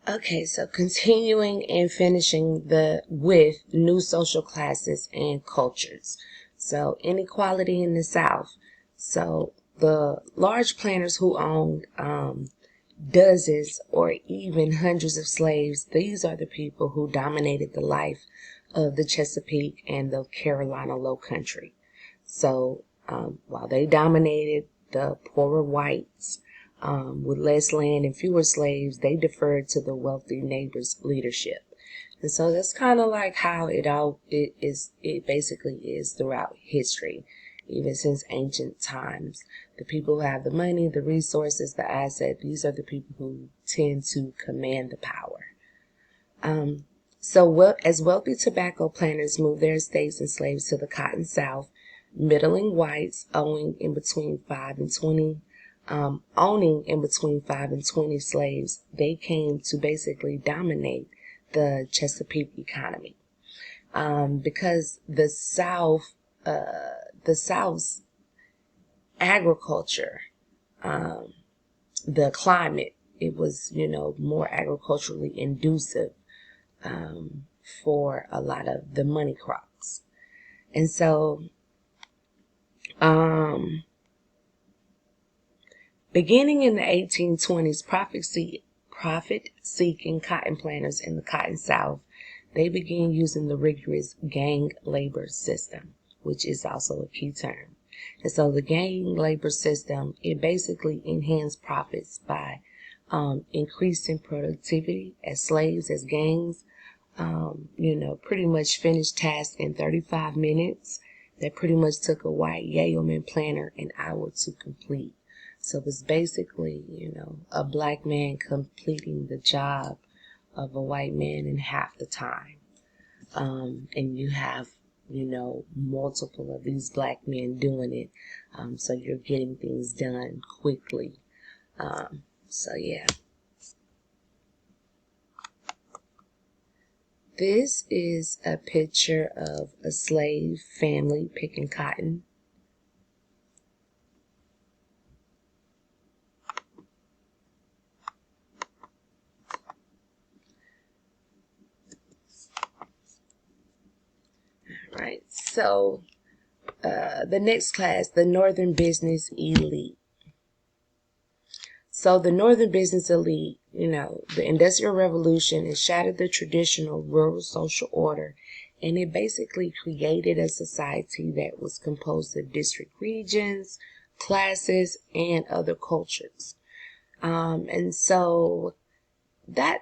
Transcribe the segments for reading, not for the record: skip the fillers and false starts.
Okay, so continuing and finishing with new social classes and cultures. So inequality in the South. So the large planters who owned dozens or even hundreds of slaves, these are the people who dominated the life of the Chesapeake and the Carolina Low Country. So while they dominated the poorer whites with less land and fewer slaves, they deferred to the wealthy neighbors' leadership. And so that's kind of like how it basically is throughout history, even since ancient times. The people who have the money, the resources, the asset, these are the people who tend to command the power. As wealthy tobacco planters moved their estates and slaves to the Cotton South, middling whites owning in between 5 and 20 slaves, they came to basically dominate the Chesapeake economy. Because the South's agriculture, the climate, it was, more agriculturally inducive for a lot of the money crops. And so, beginning in the 1820s, profit-seeking cotton planters in the Cotton South, they began using the rigorous gang labor system, which is also a key term. And so the gang labor system, it basically enhanced profits by increasing productivity as slaves, as gangs, pretty much finished tasks in 35 minutes. That pretty much took a white yeoman planter an hour to complete. So it's basically, a black man completing the job of a white man in half the time. And you have, multiple of these black men doing it. So you're getting things done quickly. So yeah. This is a picture of a slave family picking cotton. Right. So the next class, the Northern Business Elite. So the Northern Business Elite, the Industrial Revolution, it shattered the traditional rural social order, and it basically created a society that was composed of district regions, classes, and other cultures. And so that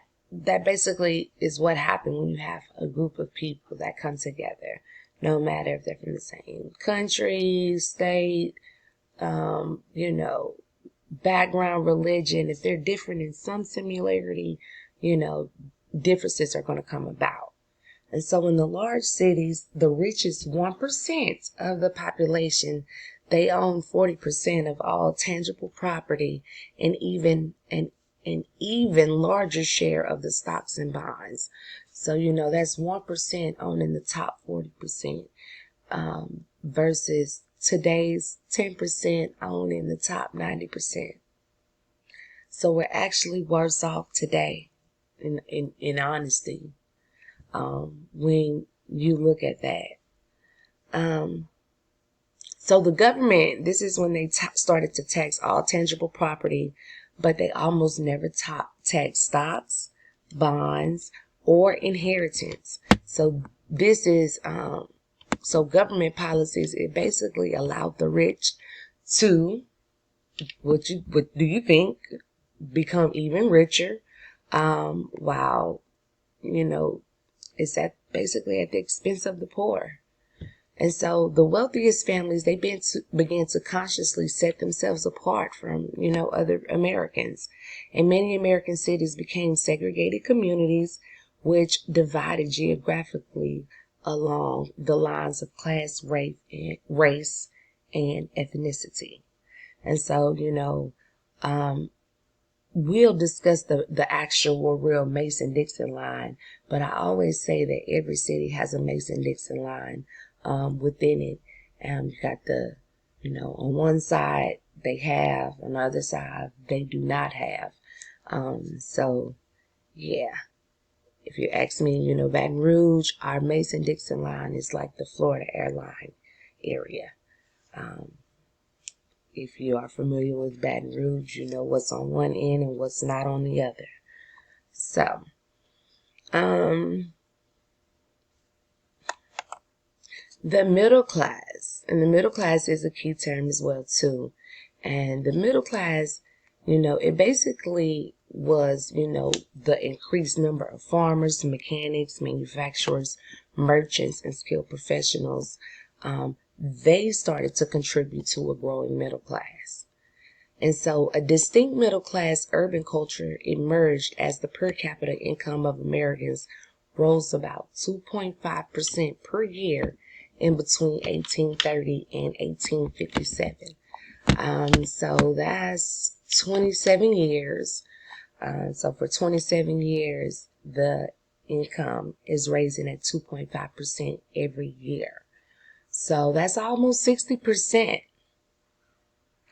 basically is what happened when you have a group of people that come together, no matter if they're from the same country, state, background, religion. If they're different in some similarity, differences are going to come about. And so in the large cities, the richest 1% of the population, they own 40% of all tangible property and even an even larger share of the stocks and bonds. So, that's 1% owning the top 40%, versus today's 10% owning the top 90%. So we're actually worse off today, in honesty, when you look at that. So the government, this is when they started to tax all tangible property, but they almost never tax stocks, bonds, or inheritance. So this is, so government policies, it basically allowed the rich to, what do you think, become even richer, while, it's basically at the expense of the poor. And so the wealthiest families, they began to consciously set themselves apart from, other Americans. And many American cities became segregated communities, which divided geographically along the lines of class, race, and ethnicity. And so, we'll discuss the actual real Mason-Dixon line, but I always say that every city has a Mason-Dixon line within it. You got the, on one side they have, on the other side they do not have. So, Yeah. If you ask me, you know, Baton Rouge, our Mason-Dixon line is like the Florida airline area. If you are familiar with Baton Rouge, you know what's on one end and what's not on the other. So, the middle class, and the middle class is a key term as well too. And the middle class, you know, it basically was, you know, the increased number of farmers, mechanics, manufacturers, merchants, and skilled professionals. They started to contribute to a growing middle class. And so a distinct middle class urban culture emerged as the per capita income of Americans rose about 2.5% per year in between 1830 and 1857. So that's 27 years. So for 27 years, the income is raising at 2.5% every year. So that's almost 60%.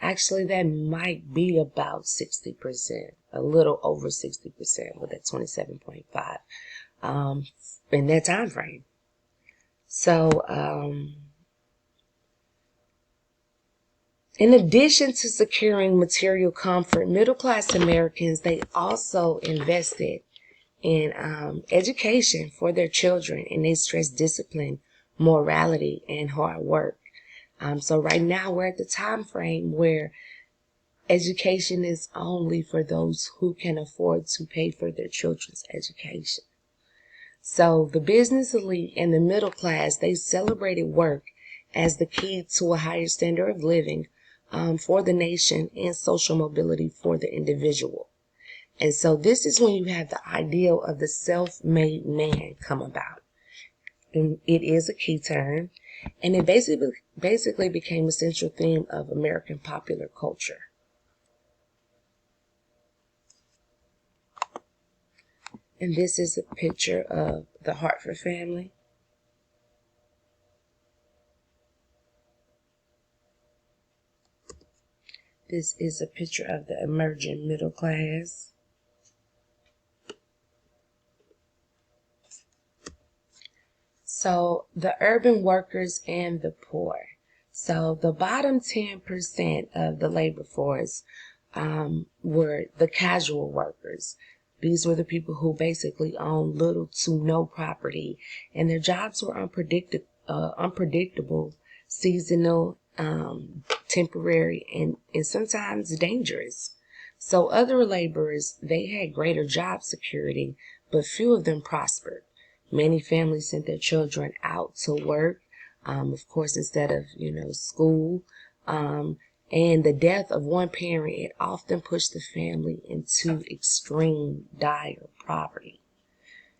Actually, that might be about 60%, a little over 60% with that 27.5 in that time frame. So, in addition to securing material comfort, middle-class Americans, they also invested in education for their children, and they stressed discipline, morality, and hard work. So right now we're at the time frame where education is only for those who can afford to pay for their children's education. So the business elite and the middle class, they celebrated work as the key to a higher standard of living for the nation and social mobility for the individual. And so this is when you have the ideal of the self-made man come about. And it is a key term, and it basically became a central theme of American popular culture. And this is a picture of the Hartford family. This is a picture of the emerging middle class. So the urban workers and the poor. So the bottom 10% of the labor force were the casual workers. These were the people who basically owned little to no property, and their jobs were unpredictable, seasonal, temporary, and sometimes dangerous. So other laborers, they had greater job security, but few of them prospered. Many families sent their children out to work, of course, instead of, school. And the death of one parent, it often pushed the family into extreme, dire poverty.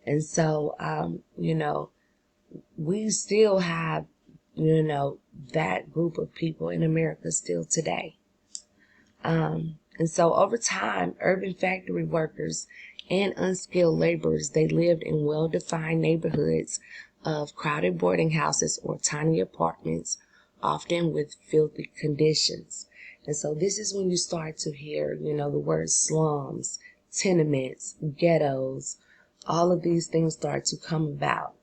And so, we still have, that group of people in America still today. And so over time, urban factory workers and unskilled laborers, they lived in well-defined neighborhoods of crowded boarding houses or tiny apartments, often with filthy conditions. And so this is when you start to hear, the words slums, tenements, ghettos, all of these things start to come about.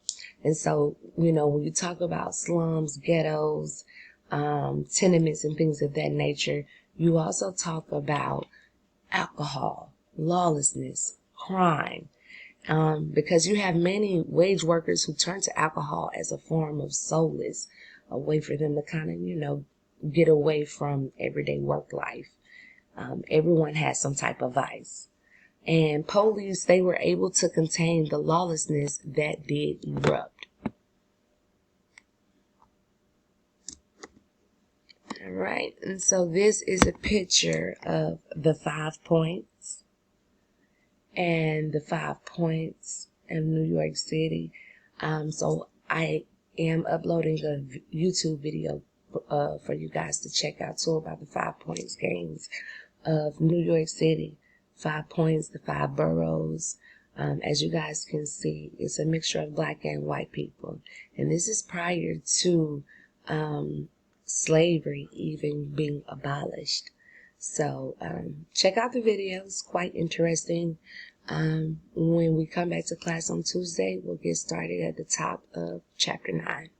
And so, when you talk about slums, ghettos, tenements, and things of that nature, you also talk about alcohol, lawlessness, crime, because you have many wage workers who turn to alcohol as a form of solace, a way for them to kind of, get away from everyday work life. Everyone has some type of vice. And police, they were able to contain the lawlessness that did erupt. All right, and so this is a picture of the 5 points and the 5 points in New York City. So I am uploading a YouTube video for you guys to check out too about the 5 points games of New York City. 5 points, the 5 boroughs. As you guys can see, it's a mixture of black and white people. And this is prior to slavery even being abolished. So check out the video. It's quite interesting. When we come back to class on Tuesday, we'll get started at the top of chapter 9.